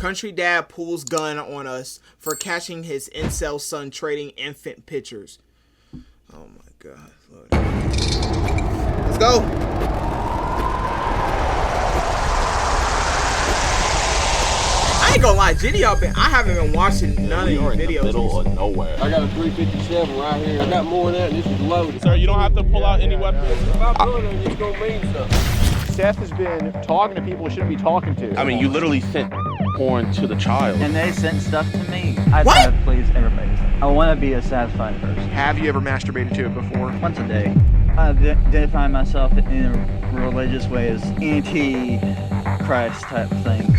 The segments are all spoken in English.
Country dad pulls gun on us for catching his incel son trading infant pictures. Oh my God. Lord. Let's go. I ain't gonna lie, I haven't been watching none of these videos. In the middle of nowhere. I got a 357 right here. I got more than that, and this is loaded. Sir, you don't have to pull out any weapons. If I pull it, it's gonna mean something. Seth has been talking to people he shouldn't be talking to. I mean, you literally sent porn to the child. And they sent stuff to me. I try to please everybody. I want to be a satisfied person. Have you ever masturbated to it before? Once a day. I identify myself in a religious way as anti-Christ type thing.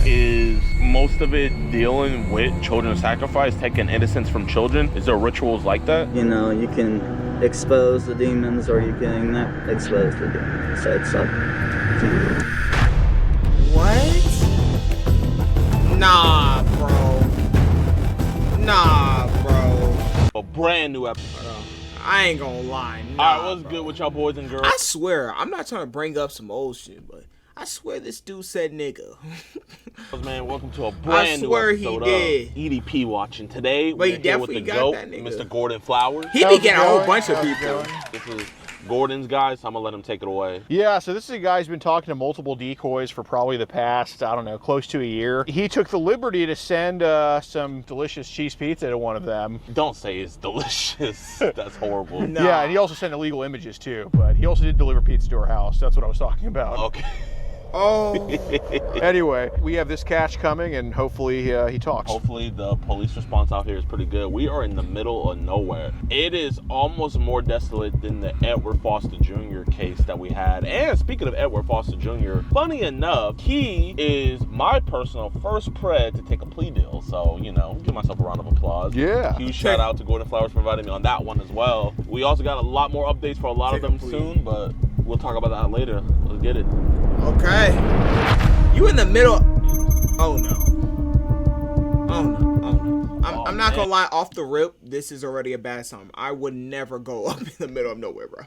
Is most of it dealing with children's sacrifice, taking innocence from children? Is there rituals like that? You know, you can expose the demons or you can not expose the demons. So it's up to you. What? Nah, bro. A brand new episode. I ain't gonna lie. Alright, what's good with y'all boys and girls? I swear, I'm not trying to bring up some old shit, but I swear this dude said nigga. Man, welcome to a brand new episode of EDP Watching. Today, we're here with the GOAT, Mr. Gordon Flowers. He be getting a whole bunch of people. This is Gordon's guy, so I'm gonna let him take it away. Yeah, so this is a guy who's been talking to multiple decoys for probably the past, I don't know, close to a year. He took the liberty to send some delicious cheese pizza to one of them. Don't say it's delicious. That's horrible. Nah. Yeah, and he also sent illegal images too, but he also did deliver pizza to our house. That's what I was talking about. Okay. Oh. Anyway, we have this catch coming, and hopefully he talks. Hopefully the police response out here is pretty good. We are in the middle of nowhere. It is almost more desolate than the Edward Foster Jr. case that we had. And speaking of Edward Foster Jr., funny enough, he is my personal first pred to take a plea deal. So, you know, give myself a round of applause. Yeah. Huge shout out to Gordon Flowers for inviting me on that one as well. We also got a lot more updates for a lot of them soon, but we'll talk about that later. Let's get it. Okay. You in the middle. Oh no. I'm not gonna lie, off the rip, this is already a bad sign. I would never go up in the middle of nowhere, bro.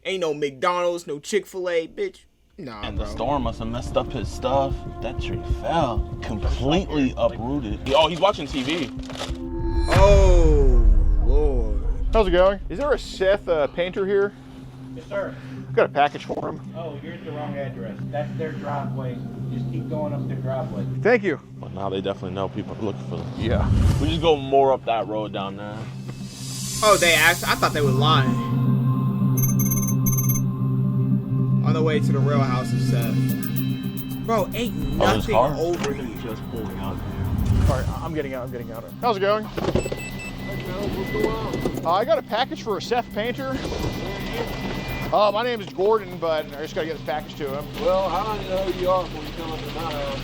Ain't no McDonald's, no Chick-fil-A, bitch. Nah, and bro. The storm must have messed up his stuff. That tree fell. Completely uprooted. Oh, he's watching TV. Oh, Lord. How's it going? Is there a Seth painter here? Yes, sir. I've got a package for him. Oh, you're at the wrong address. That's their driveway. Just keep going up their driveway. Thank you. Well, now they definitely know people are looking for them. Yeah. We just go more up that road down there. Oh, they asked. I thought they were lying. On the way to the real house of Seth. Bro, ain't nothing over here. Just pulling out. All right, I'm getting out. How's it going? I got a package for a Seth painter. My name is Gordon, but I just gotta get this package to him. Well, I don't know who you are when you come up to my house.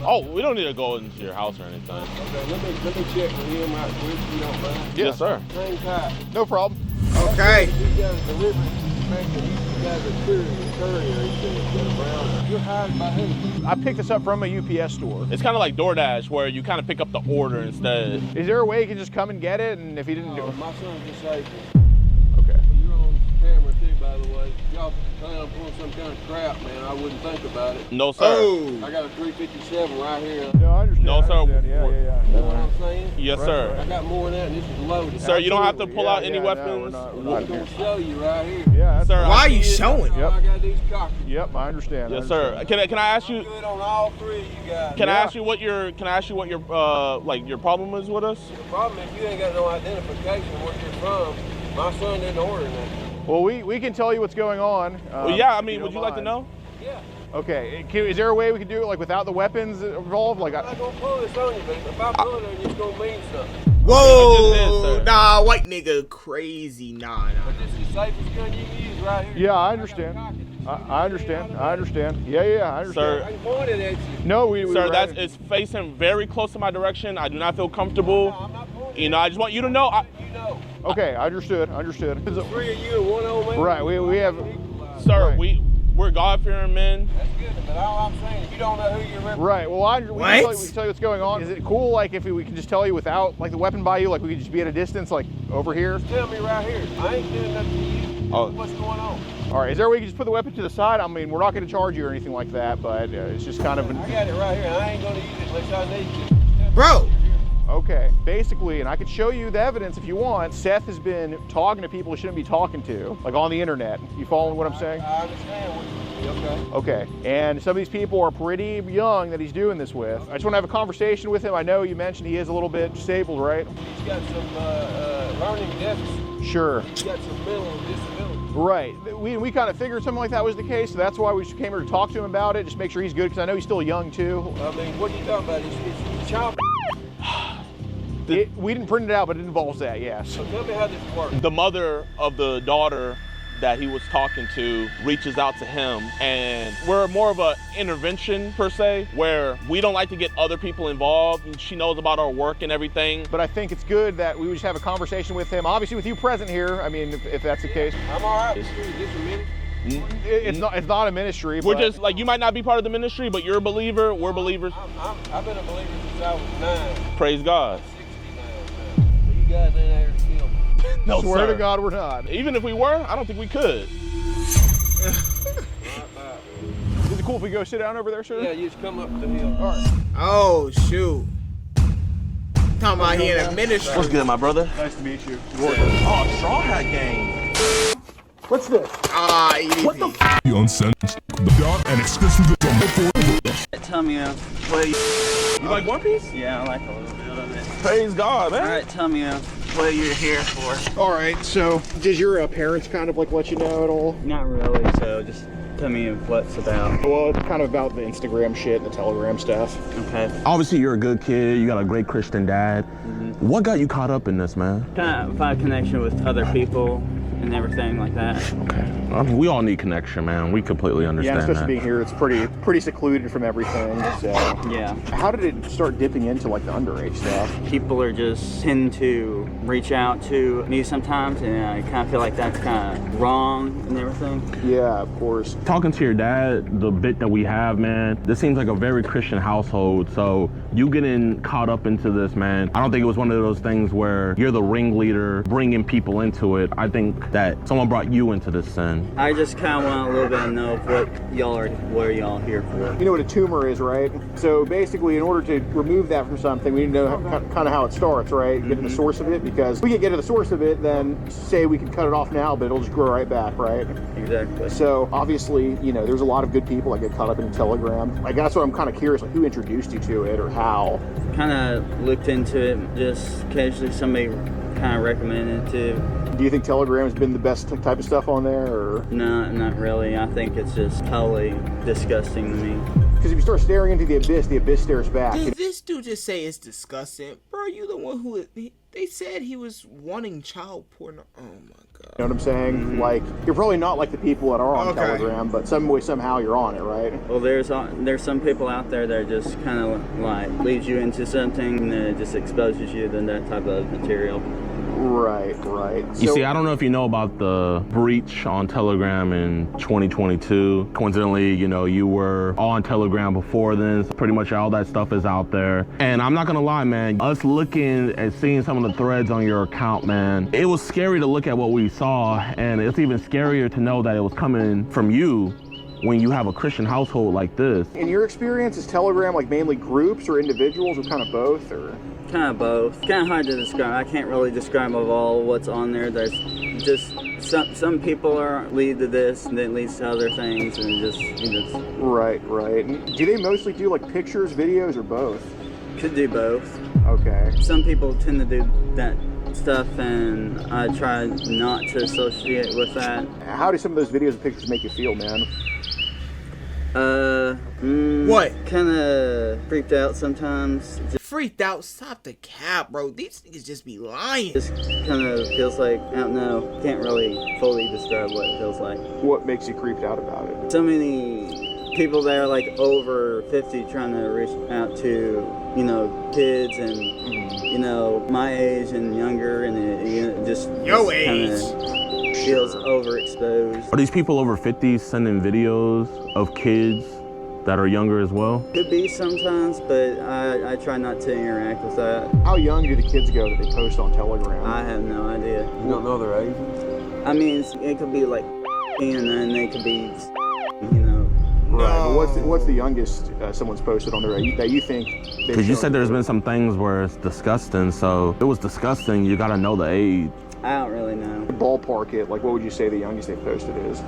Oh, we don't need to go into your house or anything. Okay, let me check with him right quick if you don't mind. Yes, sir. Same type. No problem. Okay. You guys deliver you guys are courier, he said, Brown. You're hired by who? I picked this up from a UPS store. It's kind of like DoorDash, where you kind of pick up the order instead. Is there a way he can just come and get it, and if he didn't do it? My son just saved me. Okay. You're on camera too, by the way. Y'all plan on pulling some kind of crap, man. I wouldn't think about it. No, sir. Oh. I got a 357 right here. No, I understand. No, sir. I understand. Yeah. You know what I'm saying? Yes, sir. I got more than that, and this is loaded. Sir, you don't have to pull out any No, weapons. we're I'm not going to show you right here. Yeah, Sir, Why are you see it. showing? Yep. I got these cockers. Yep, I understand. Yes, sir. Can I ask you? I'm good on all three of you guys. Can I ask you what your like your problem is with us? The problem is you ain't got no identification of where you're from. My son didn't order that. Well, we can tell you what's going on. Well, yeah. I mean, would you like to know? Yeah. Okay. Is there a way we can do it like without the weapons involved? Like, I'm not going to pull this on you, but if I pull it on you, it's going to mean something. Whoa. Nah, white nigga crazy. Nah. But this is the safest gun you can use right here. Yeah, I understand. I understand. I understand. Yeah, I understand. Sir, I can point it at you. No, sir, it's facing very close to my direction. I do not feel comfortable. No, I'm not pointing. You know, I just want you to know. You know. Okay, I understood. There's three of you and one old man. Right, we have. Sir, right. we're God-fearing men. That's good, but all I'm saying is you don't know who you're representing. Right. Well, we can tell you what's going on. Is it cool, like, if we can just tell you without, like, the weapon by you, like, we could just be at a distance, like, over here? Tell me right here. I ain't doing nothing to you. Oh. What's going on? All right, is there a way you can just put the weapon to the side? I mean, we're not going to charge you or anything like that, but it's just kind of... I got it right here. I ain't gonna use it unless I need to. Bro. Okay, basically, and I could show you the evidence if you want, Seth has been talking to people he shouldn't be talking to, like on the internet. You following what I'm saying? I understand what you Okay, and some of these people are pretty young that he's doing this with. I just want to have a conversation with him. I know you mentioned he is a little bit disabled, right? He's got some learning deficits. Sure. He's got some mental disabilities. Right. We kind of figured something like that was the case, so that's why we just came here to talk to him about it, just make sure he's good, because I know he's still young too. I mean, what are you talking about? It's child. We didn't print it out, but it involves that, yes. So tell me how this works. The mother of the daughter that he was talking to reaches out to him, and we're more of a intervention per se, where we don't like to get other people involved, and she knows about our work and everything. But I think it's good that we would just have a conversation with him, obviously with you present here, I mean, if that's the case. I'm all right. This is a minute. It's not a ministry. We're but just like, you might not be part of the ministry, but you're a believer, we're believers. I've been a believer since I was 9. Praise God. 69 now. So you guys ain't there to kill me. No, swear sir. to God we're not. Even if we were, I don't think we could. Is it cool if we go sit down over there, sir? Yeah, you just come up the hill. All right. Oh, shoot. Talking about he in a ministry. What's good, my brother? Nice to meet you. Oh, Straw Hat Gang. What's this? Ah, easy. What the Uncensored and exclusively Tell me what You like One Piece? yeah, I like a little bit of it. Praise God, man. All right, tell me what you're here for. All right, so does your parents kind of like let you know at all? Not really, so just tell me what's about. Well, it's kind of about the Instagram shit, the Telegram stuff. Okay. Obviously, you're a good kid. You got a great Christian dad. What got you caught up in this, man? Kind of find a connection with other people and everything like that. Okay. I mean, we all need connection, man. We completely Yeah, understand especially that. being here, it's pretty secluded from everything. So, Yeah. how did it start dipping into like the underage stuff? People are just tend to reach out to me sometimes, and I kind of feel like that's kind of wrong and everything. Yeah, of course. Talking to your dad, the bit that we have, man, this seems like a very Christian household. So you getting caught up into this, man, I don't think it was one of those things where you're the ringleader bringing people into it. I think that someone brought you into this sin. I just kind of want a little bit to know what are y'all here for. You know what a tumor is, right? So basically, in order to remove that from something, we need to know kind of how it starts, right? Get to the source of it, because if we can get to the source of it, then say we can cut it off now, but it'll just grow right back, right? Exactly. So obviously, you know, there's a lot of good people that get caught up in Telegram. Like, that's what I'm kind of curious, like, who introduced you to it or how? Kind of looked into it, just occasionally somebody kind of recommended it to. Do you think Telegram's been the best type of stuff on there, or? No, not really. I think it's just totally disgusting to me. Because if you start staring into the abyss stares back. Did this dude just say it's disgusting? Bro, you the one who... They said he was wanting child porn. Oh, my God. You know what I'm saying? Like, you're probably not like the people that are on Telegram, but some way, somehow you're on it, right? Well, there's some people out there that just kind of like leads you into something and then it just exposes you to that type of material. Right. You see, I don't know if you know about the breach on Telegram in 2022. Coincidentally, you know, you were on Telegram before this. Pretty much all that stuff is out there. And I'm not gonna lie, man, us looking and seeing some of the threads on your account, man, it was scary to look at what we saw. And it's even scarier to know that it was coming from you when you have a Christian household like this. In your experience, is Telegram like mainly groups or individuals or kind of both, or? Kind of both. Kind of hard to describe. I can't really describe of all what's on there. There's just some people are lead to this and then leads to other things and just Right. Do they mostly do like pictures, videos, or both? could do both. Okay. Some people tend to do that stuff and I try not to associate with that. How do some of those videos and pictures make you feel, man? What? Kind of freaked out sometimes. Freaked out? Stop the cap, bro. These niggas just be lying. Just kind of feels like, I don't know, can't really fully describe what it feels like. What makes you creeped out about it? So many people that are like over 50 trying to reach out to, you know, kids and, you know, my age and younger, and it just Yo kinda feels overexposed. Are these people over 50 sending videos of kids that are younger as well? Could be sometimes, but I try not to interact with that. How young do the kids go that they post on Telegram? I have no idea. You don't know their ages? I mean, it could be like and then they could be, you know. Right. But what's the youngest someone's posted on there that you think? Because you said there's been some things where it's disgusting. So if it was disgusting, you gotta know the age. I don't really know. Ballpark it. Like, what would you say the youngest they've posted is?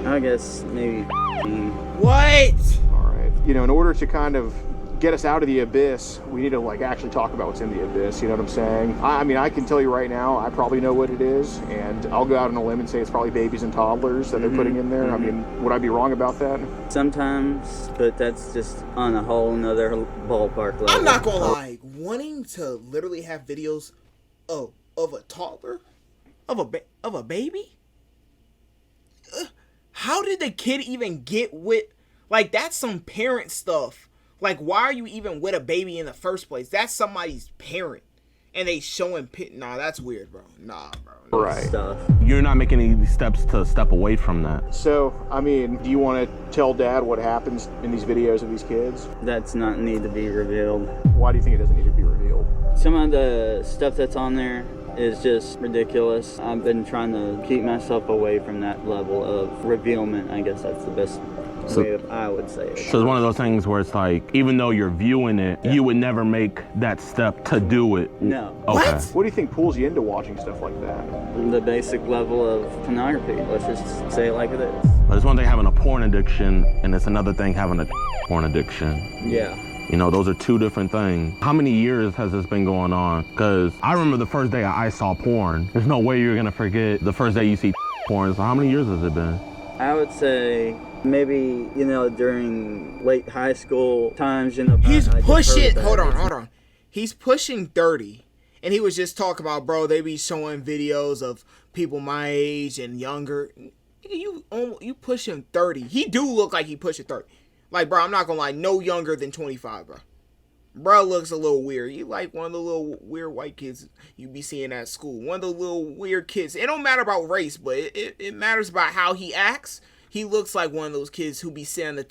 I guess maybe 15. What? All right. You know, in order to kind of get us out of the abyss, we need to like actually talk about what's in the abyss. You know what I'm saying? I mean, I can tell you right now, I probably know what it is, and I'll go out on a limb and say it's probably babies and toddlers that they're putting in there. I mean, would I be wrong about that? Sometimes, but that's just on a whole nother ballpark level. I'm not gonna lie. Wanting to literally have videos of a toddler, of a baby. How did the kid even get with? Like, that's some parent stuff. Like, why are you even with a baby in the first place? That's somebody's parent. And they showing Nah, that's weird, bro. Nah, bro. Right. Stuff. You're not making any steps to step away from that. So, I mean, do you want to tell Dad what happens in these videos of these kids? That's not need to be revealed. Why do you think it doesn't need to be revealed? Some of the stuff that's on there is just ridiculous. I've been trying to keep myself away from that level of revealment. I guess that's the best way I would say it. So it's one of those things where it's like, even though you're viewing it, you would never make that step to do it. No. Okay. What do you think pulls you into watching stuff like that? The basic level of pornography. Let's just say it like it is. But it's one thing having a porn addiction, and it's another thing having a porn addiction. Yeah. You know, those are two different things. How many years has this been going on? Because I remember the first day I saw porn. There's no way you're gonna forget the first day you see porn. So how many years has it been? I would say maybe, you know, during late high school times, you know. He's I just pushing. heard that. Hold on. He's pushing 30, and he was just talking about, bro. They be showing videos of people my age and younger. You pushing 30. He do look like he pushing 30. Like, bro, I'm not gonna lie, no younger than 25, bro. Bro looks a little weird. You like one of the little weird white kids you be seeing at school. One of the little weird kids. It don't matter about race, but it matters about how he acts. He looks like one of those kids who be sitting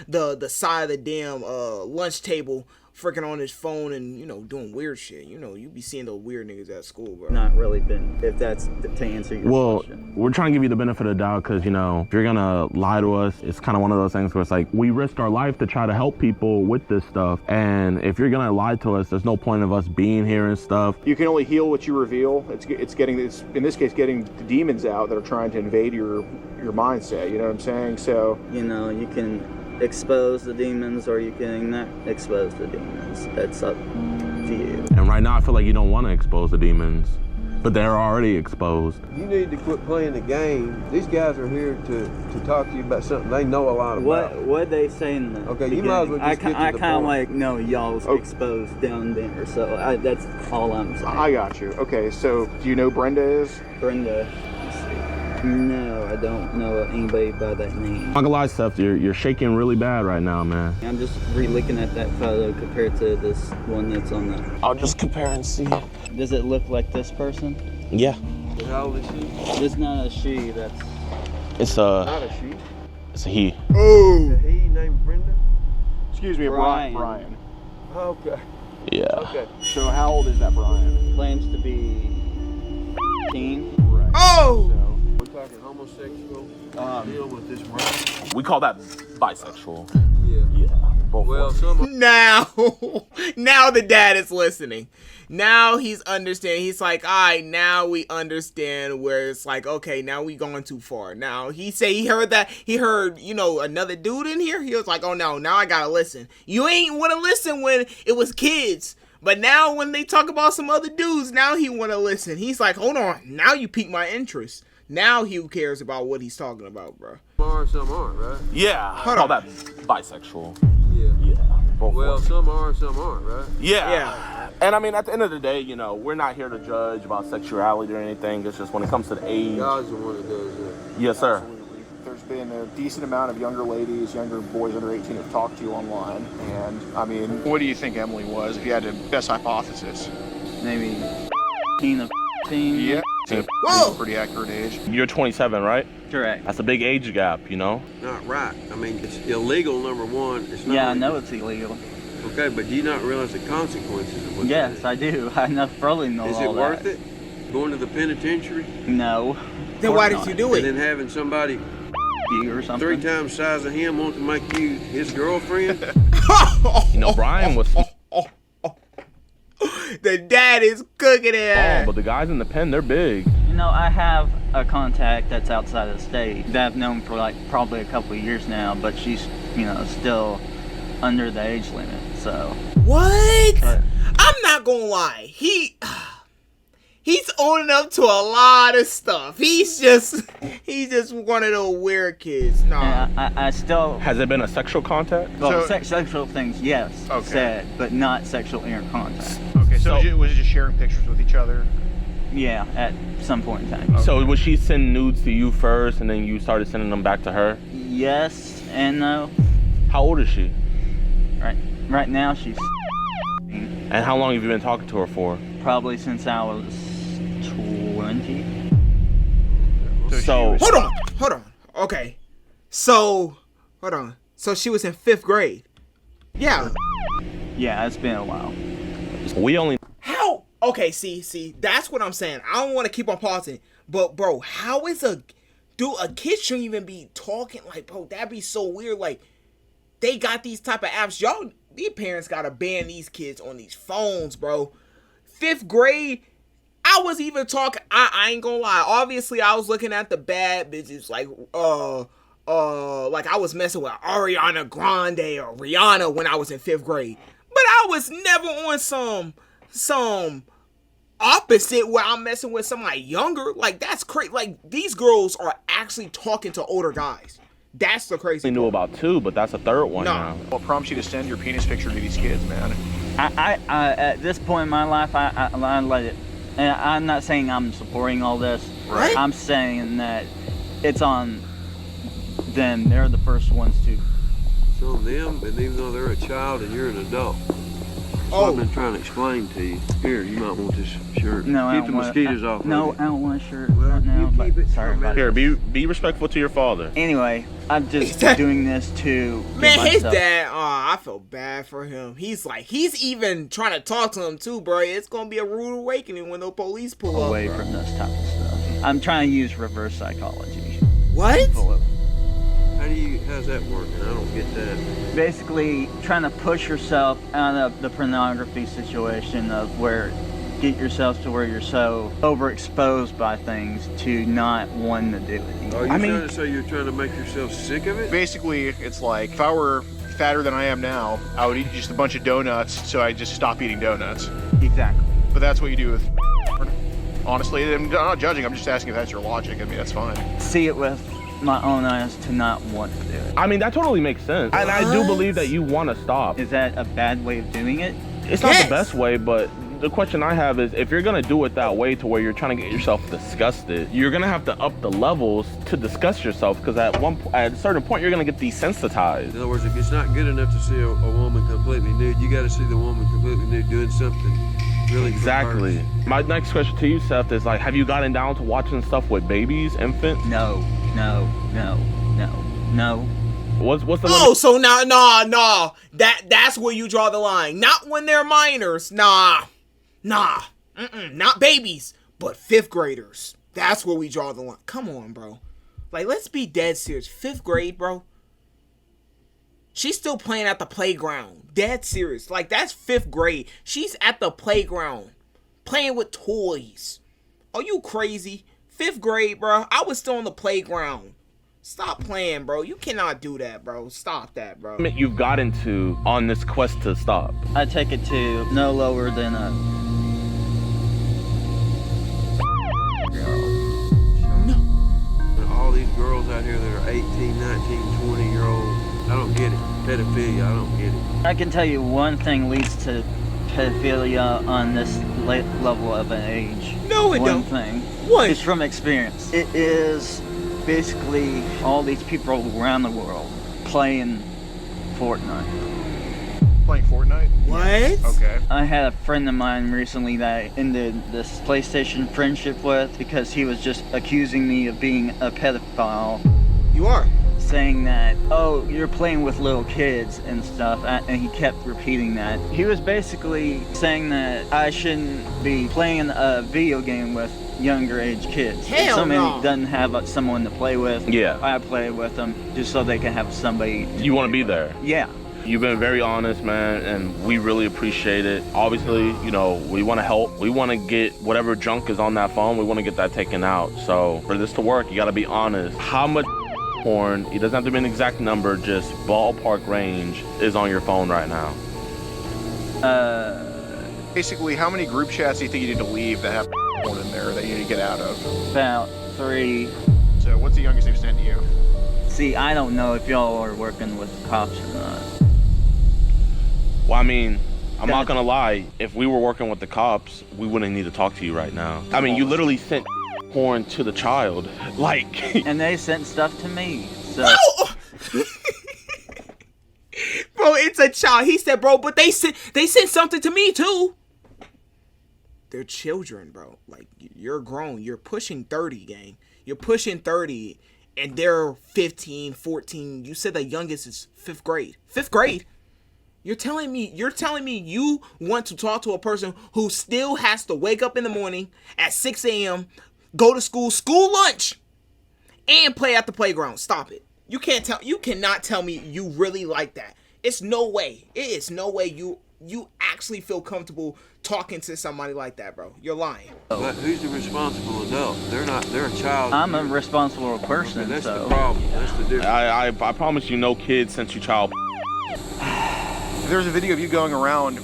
the side of the damn lunch table, freaking on his phone and, you know, doing weird shit. You know, you be seeing those weird niggas at school, bro. Not really been, if that's to answer your question. We're trying to give you the benefit of the doubt because, you know, if you're gonna lie to us, it's kind of one of those things where it's like, we risk our life to try to help people with this stuff. And if you're gonna lie to us, there's no point of us being here and stuff. You can only heal what you reveal. It's in this case, getting the demons out that are trying to invade your mindset. You know what I'm saying? So, You know, you can expose the demons or you can not expose the demons. That's up to you. And right now I feel like you don't want to expose the demons, but they're already exposed. You need to quit playing the game. These guys are here to talk to you about something they know a lot about. What they say in the Okay, you beginning. might as well just I get to the kind of point. like know y'all's exposed down there, so that's all I'm saying. I got you. Okay, so do you know who Brenda is? Brenda, let's see. No, I don't know anybody by that name. I'm not gonna lie, Steph, you're shaking really bad right now, man. I'm just re-looking at that photo compared to this one that's on the... I'll just compare and see. Does it look like this person? Yeah. How old is she? It's not a she, that's... It's Not a she. it's a he. Is Oh, it he named Brenda? Excuse me, Brian. Brian. Okay. Yeah. Okay. So how old is that Brian? claims to be 15. Right. oh. So, We're talking homosexual deal with this Brian. We call that bisexual. Yeah. Yeah. Both Well, ways. some Now the dad is listening. Now he's understanding. He's like, all right, now we understand where it's like, okay, now we going too far. Now he heard that. He heard, you know, another dude in here. He was like, oh no, now I gotta listen. You ain't want to listen when it was kids. But now when they talk about some other dudes, now he want to listen. He's like, hold on. Now you pique my interest. Now he cares about what he's talking about, bro. are, some aren't, right? Yeah. Hold Call on. that bisexual. Yeah. Yeah. Both Well, ways. some are, some aren't, right? Yeah. Yeah. And I mean, at the end of the day, you know, we're not here to judge about sexuality or anything. It's just when it comes to the age. God's the one that does that. Yes, sir. absolutely. There's been a decent amount of younger ladies, younger boys under 18 who've talked to you online. And, I mean, what do you think Emily was, if you had to best hypothesis? Maybe 15 of 15. Yeah. It's Whoa! a pretty accurate age. You're 27, right? Correct. That's a big age gap, you know? Not right. I mean, it's illegal, number one. It's not Yeah, I know it's illegal. Okay, but do you not realize the consequences of what Yes, that I do. I know, probably know is? Is all it that. worth it? Going to the penitentiary? No. Then why Of did course you not. do And then it? having somebody you or something. 3 times the size of him want to make you his girlfriend? You know, Brian was The dad is cooking it. but the guys in the pen, they're big. You know, I have a contact that's outside of the state that I've known for like probably a couple of years now, but she's, you know, still under the age limit, so. What? But- I'm not gonna lie. He's owning up to a lot of stuff. He's just one of those weird kids. Nah. And I still. Has it been a sexual contact? Well, So- sexual things, yes, Okay. said, but not sexual inner contact. Okay, So- was it just sharing pictures with each other? Yeah, at some point in time. So would she send nudes to you first, and then you started sending them back to her? Yes and no. How old is she? Right now she's And how long have you been talking to her for? probably since I was 20. So Hold on. Okay. So, hold on. So she was in 5th grade. Yeah. Yeah, it's been a while. we only How? Okay, see, that's what I'm saying. I don't want to keep on pausing, but bro, how is a kid shouldn't even be talking like, bro, that'd be so weird. Like, they got these type of apps. These parents gotta ban these kids on these phones, bro. 5th grade, I was even talking. I ain't gonna lie. Obviously, I was looking at the bad bitches, like I was messing with Ariana Grande or Rihanna when I was in 5th grade. But I was never on some opposite where I'm messing with somebody younger. Like, that's crazy. Like, these girls are actually talking to older guys. That's the crazy knew about 2, but that's a 3rd one now. What prompts you to send your penis picture to these kids, man? I at this point in my life, I let it. And I'm not saying I'm supporting all this. Right. I'm saying that it's on them. They're the first ones to. It's on them, and even though they're a child and you're an adult. That's what I've been trying to explain to you. Here, you might want this shirt. No, I Keep don't the want mosquitoes off. No, of I you. don't want a shirt Well, right now. you But keep it. sorry about Here, it. be respectful to your father. Anyway, I'm just doing this to give Man, his myself- dad, I feel bad for him. He's even trying to talk to him too, bro. It's gonna be a rude awakening when the police pull up. away bro. from this type of stuff. I'm trying to use reverse psychology. What? How's that working? I don't get that. Basically, trying to push yourself out of the pornography situation of where get yourself to where you're so overexposed by things to not wanting to do it. Are you trying to say you're trying to make yourself sick of it? Basically, it's like if I were fatter than I am now, I would eat just a bunch of donuts, so I just stop eating donuts. Exactly. But that's what you do with. Honestly, I'm not judging. I'm just asking if that's your logic. I mean, that's fine. See it with my own eyes to not want to do it. I mean, that totally makes sense. And I do believe that you want to stop. Is that a bad way of doing it? It's not the best way, but the question I have is if you're going to do it that way to where you're trying to get yourself disgusted, you're going to have to up the levels to disgust yourself because at a certain point, you're going to get desensitized. In other words, if it's not good enough to see a woman completely nude, you got to see the woman completely nude doing something really Exactly. perverse. My next question to you, Seth, is like, have you gotten down to watching stuff with babies, infants? No. What's the Oh, so nah. That's where you draw the line. Not when they're minors. Nah. Not babies, but 5th graders. That's where we draw the line. Come on, bro. Like, let's be dead serious. 5th grade, bro. She's still playing at the playground. Dead serious. Like, that's 5th grade. She's at the playground playing with toys. Are you crazy? 5th grade, bro. I was still on the playground. Stop playing, bro. You cannot do that, bro. Stop that, bro. you've got into on this quest to stop? I take it to no lower than a And all these girls out here that are 18, 19, 20-year-olds, I don't get it. Pedophilia, I don't get it. I can tell you one thing leads to pedophilia on this level of an age. No, it One don't. thing. What? It's from experience. It is basically all these people around the world playing Fortnite. Playing Fortnite? What? Okay. I had a friend of mine recently that I ended this PlayStation friendship with because he was just accusing me of being a pedophile. You are. saying that, oh, you're playing with little kids and stuff, and he kept repeating that. He was basically saying that I shouldn't be playing a video game with younger age kids. Hell if somebody no. doesn't have someone to play with, Yeah. I play with them just so they can have somebody. You want to be there. Yeah. You've been very honest, man, and we really appreciate it. Obviously, you know, we want to help. We want to get whatever junk is on that phone, we want to get that taken out. So for this to work, you got to be honest. How much porn, it doesn't have to be an exact number, just ballpark range, is on your phone right now? Basically, how many group chats do you think you need to leave that have porn in there that you need to get out of? About 3. So what's the youngest they've sent to you? See, I don't know if y'all are working with the cops or not. Well, I mean, I'm not gonna lie. If we were working with the cops, we wouldn't need to talk to you right now. I mean, you literally sent porn to the child. Like, And they sent stuff to me. So Bro, it's a child. He said, bro, but they sent something to me too. They're children, bro. Like, you're grown. You're pushing 30, gang. You're pushing 30, and they're 15, 14. You said the youngest is 5th grade. 5th grade? You're telling me you want to talk to a person who still has to wake up in the morning at 6 a.m., go to school lunch, and play at the playground. Stop it. You cannot tell me you really like that. It's no way. It is no way you actually feel comfortable talking to somebody like that, bro. You're lying. But who's the responsible adult? They're not. They're a child. I'm a responsible person. Okay, that's so the problem. That's the difference. I promise you, no kid sent you child. If there's a video of you going around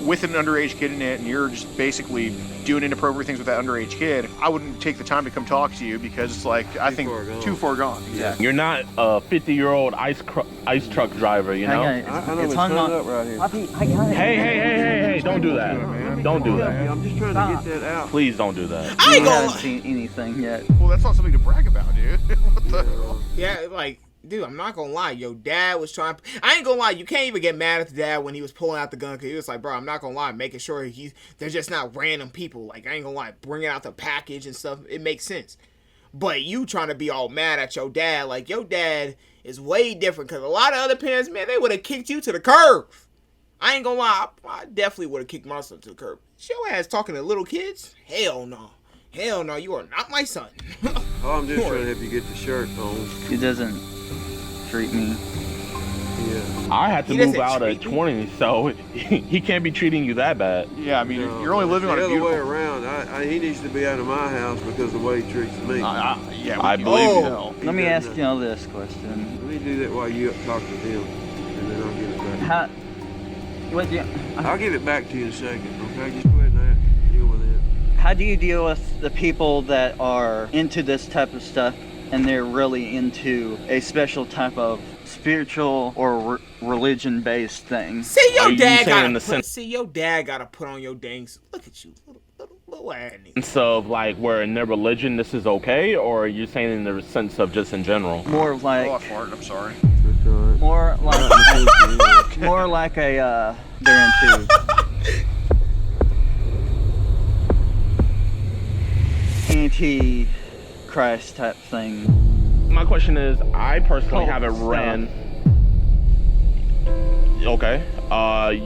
with an underage kid in it and you're just basically doing inappropriate things with that underage kid, I wouldn't take the time to come talk to you because it's like, I think, too far gone. Exactly. You're not a 50-year-old ice truck driver, you know? I know it's hung up right here. Hey, don't do that. Don't do that. I'm just trying to get that out. Please don't do that. I ain't you gonna haven't seen anything yet. Well, that's not something to brag about, dude. What the hell? Yeah, like, dude, I'm not gonna lie. Your dad was trying. I ain't gonna lie. You can't even get mad at the dad when he was pulling out the gun, because he was like, bro, I'm not gonna lie, making sure they're just not random people. Like, I ain't gonna lie, bringing out the package and stuff, it makes sense. But you trying to be all mad at your dad, like, your dad is way different, because a lot of other parents, man, they would have kicked you to the curb. I ain't gonna lie, I definitely would have kicked my son to the curb. Your ass talking to little kids? Hell no. Hell no, you are not my son. Oh, I'm just trying to help you get the shirt on. He doesn't treat me. Yeah. I had to He move doesn't out at treat 20, so he can't be treating you that bad. Yeah, I mean, No, you're only living on the a other beautiful... way around. He needs to be out of my house because of the way he treats me. yeah, I we- believe you. Oh. Let me ask y'all this question. Let me do that while you talk to them, and then I'll give it back. How? What do you, I'll give it back to you in a second. Okay, just go ahead and deal with it. how do you deal with the people that are into this type of stuff and they're really into a special type of spiritual or religion-based thing? See, Are your you dad saying in gotta the sense- your dad gotta put on your dings. Look at you, little ass nigga. Sense of like where in their religion this is okay, or are you saying in the sense of just in general? More like, Oh, I farted, I'm sorry. That's all right. more like a they're into anti-Christ type thing. My question is, I personally Cult haven't stuff. ran. Okay.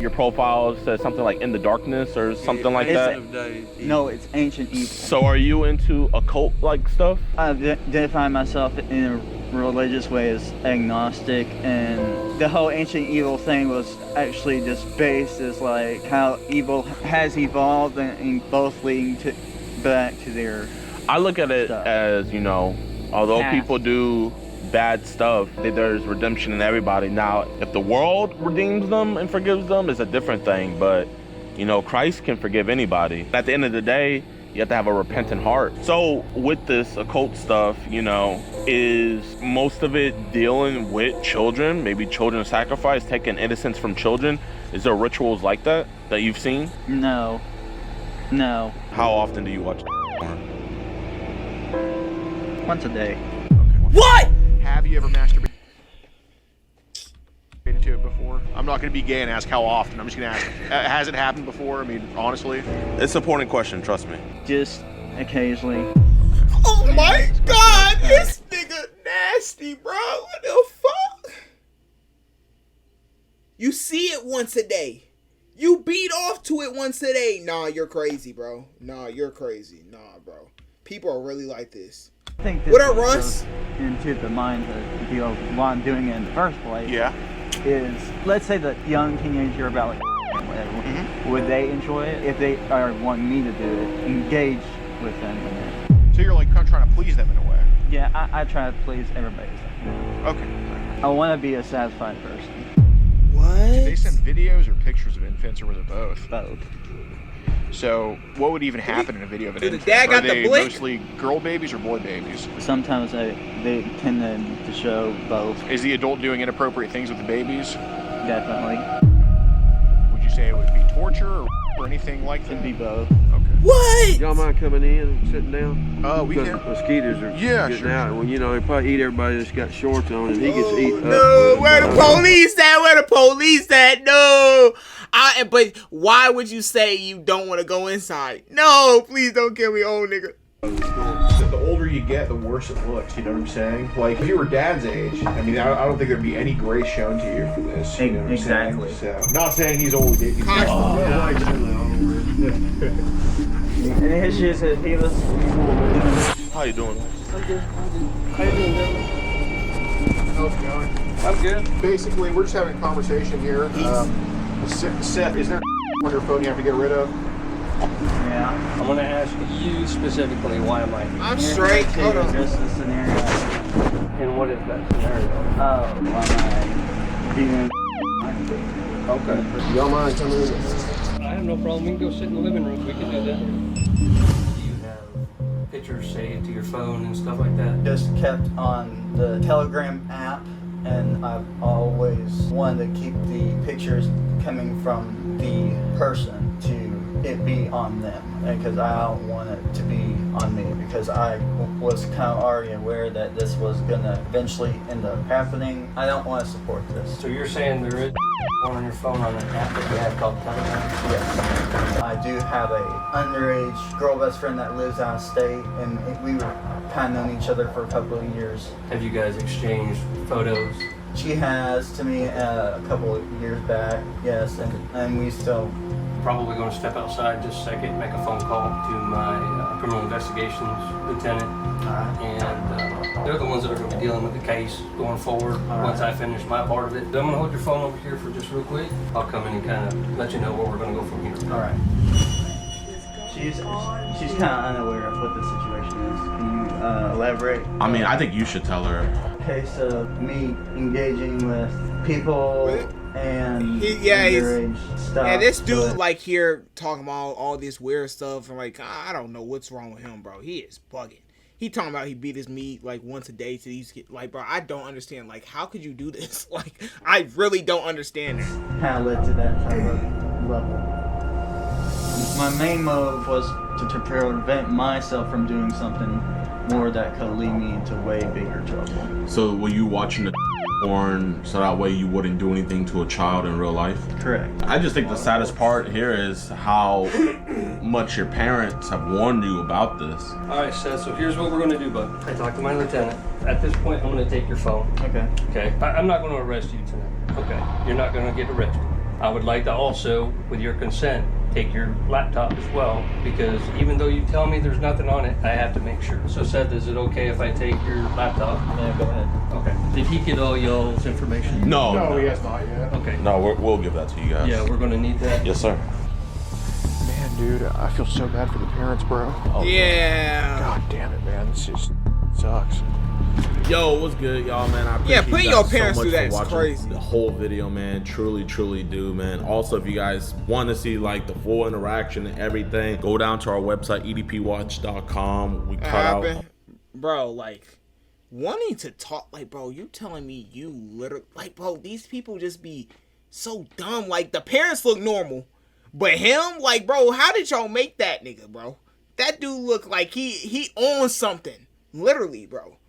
Your profile says something like in the darkness or something like Is that. it? No, it's ancient evil. So are you into occult like stuff? I identify myself in a religious way as agnostic, and the whole ancient evil thing was actually just based as like how evil has evolved and both leading to back to their I look at it stuff. as, you know, although Past. people do bad stuff, there's redemption in everybody. Now, if the world redeems them and forgives them, it's a different thing. But, you know, Christ can forgive anybody. At the end of the day, you have to have a repentant heart. So with this occult stuff, you know, is most of it dealing with children, maybe children sacrifice, taking innocence from children? Is there rituals like that you've seen? No. How often do you watch porn? Once a day. What? Have you ever masturbated to it before? I'm not going to be gay and ask how often. I'm just going to ask, has it happened before? I mean, honestly. It's an important question, trust me. Just occasionally. Oh my God, this nigga nasty, bro. What the You see it once a day. You beat off to it once a day. Nah, you're crazy, bro. Nah, you're crazy. Nah, bro. People are really like this. I think this What up, Russ? goes into the mind of why I'm doing it in the first place. Yeah. Is, let's say the young teenager about like whatever, would they enjoy it if they are wanting me to do it? Engage with them in it. So you're like kind of trying to please them in a way. Yeah, I try to please everybody. Okay. I want to be a satisfied person. What? Did they send videos or pictures of infants, or was it both? Both. So what would even happen in a video of an Dude, the infant? dad got Are the they blink? mostly girl babies or boy babies? Sometimes they tend to show both. Is the adult doing inappropriate things with the babies? Definitely. Would you say it would be torture or anything like that? Could be both. Okay. What? Y'all mind coming in and sitting down? We Because can. mosquitoes are Yeah, getting sure, out. sure. Well, you know, they probably eat everybody that's got shorts on, and he gets eaten up. No, where the police at? Where the police at? No. But why would you say you don't want to go inside? No, please don't kill me, old nigga. The older you get, the worse it looks. You know what I'm saying? Like if you were Dad's age, I mean, I don't think there'd be any grace shown to you for this. You know what I'm Exactly. saying? So, not saying he's old. He's And his shit says he was. How you doing? How's it going? I'm good. Basically, we're just having a conversation here. Seth, is there on your phone you have to get rid of? Yeah. I'm gonna ask you specifically, why am I here? I'm straight. Hold on. Just the scenario. And what is that scenario? Oh, why am I being? Okay. Y'all mind coming in? I have no problem. We can go sit in the living room. We can do that. Do you have pictures saved to your phone and stuff like that? Just kept on the Telegram app, and I've always wanted to keep the pictures coming from the person to it be on them, because I don't want it to be on me, because I was kind of already aware that this was gonna eventually end up happening. I don't want to support this. So you're saying there is one on your phone on an app that you have called Telegram? Yes. I do have a underage girl best friend that lives out of state, and we were kind of known each other for a couple of years. Have you guys exchanged photos? She has to me a couple of years back, yes, and we still. Probably going to step outside just a second and make a phone call to my criminal investigations lieutenant. And they're the ones that are going to be dealing with the case going forward once I finish my part of it. I'm going to hold your phone over here for just real quick. I'll come in and kind of let you know where we're going to go from here. All right. She's kind of unaware of what the situation is. Can you elaborate? I mean, I think you should tell her. Case of me engaging with people and He's underage stuff. Yeah, this dude but like here talking about all this weird stuff, and like I don't know what's wrong with him, bro. He is bugging. He talking about he beat his meat like once a day to these kids. Like, bro, I don't understand. Like, how could you do this? Like, I really don't understand that. kind of led to that type of level. My main motive was to prevent myself from doing something more that could lead me into way bigger trouble. So were you watching the porn so that way you wouldn't do anything to a child in real life? Correct. I just think the saddest part here is how much your parents have warned you about this. All right, Seth, so here's what we're going to do, bud. I talked to my lieutenant. At this point, I'm going to take your phone. Okay. Okay? I'm not going to arrest you tonight. Okay? You're not going to get arrested. I would like to also, with your consent, take your laptop as well, because even though you tell me there's nothing on it, I have to make sure. So Seth, is it okay if I take your laptop? Yeah, go ahead. Okay. Did he get all y'all's information? No, he has not yet. Okay. no, we'll give that to you guys. Yeah, we're going to need that. Yes, sir. Man, dude, I feel so bad for the parents, bro. Yeah. God damn it, man. This just sucks. Yo, what's good, y'all, man? I Yeah, appreciate putting you your guys parents so through much that for is watching crazy. the whole video, man. Truly do, man. Also, if you guys want to see like the full interaction and everything, go down to our website, edpwatch.com. We cut out. Bro, like wanting to talk, like, bro, you telling me you literally, like, bro, these people just be so dumb. Like, the parents look normal, but him, like, bro, how did y'all make that nigga, bro? That dude look like he on something, literally, bro.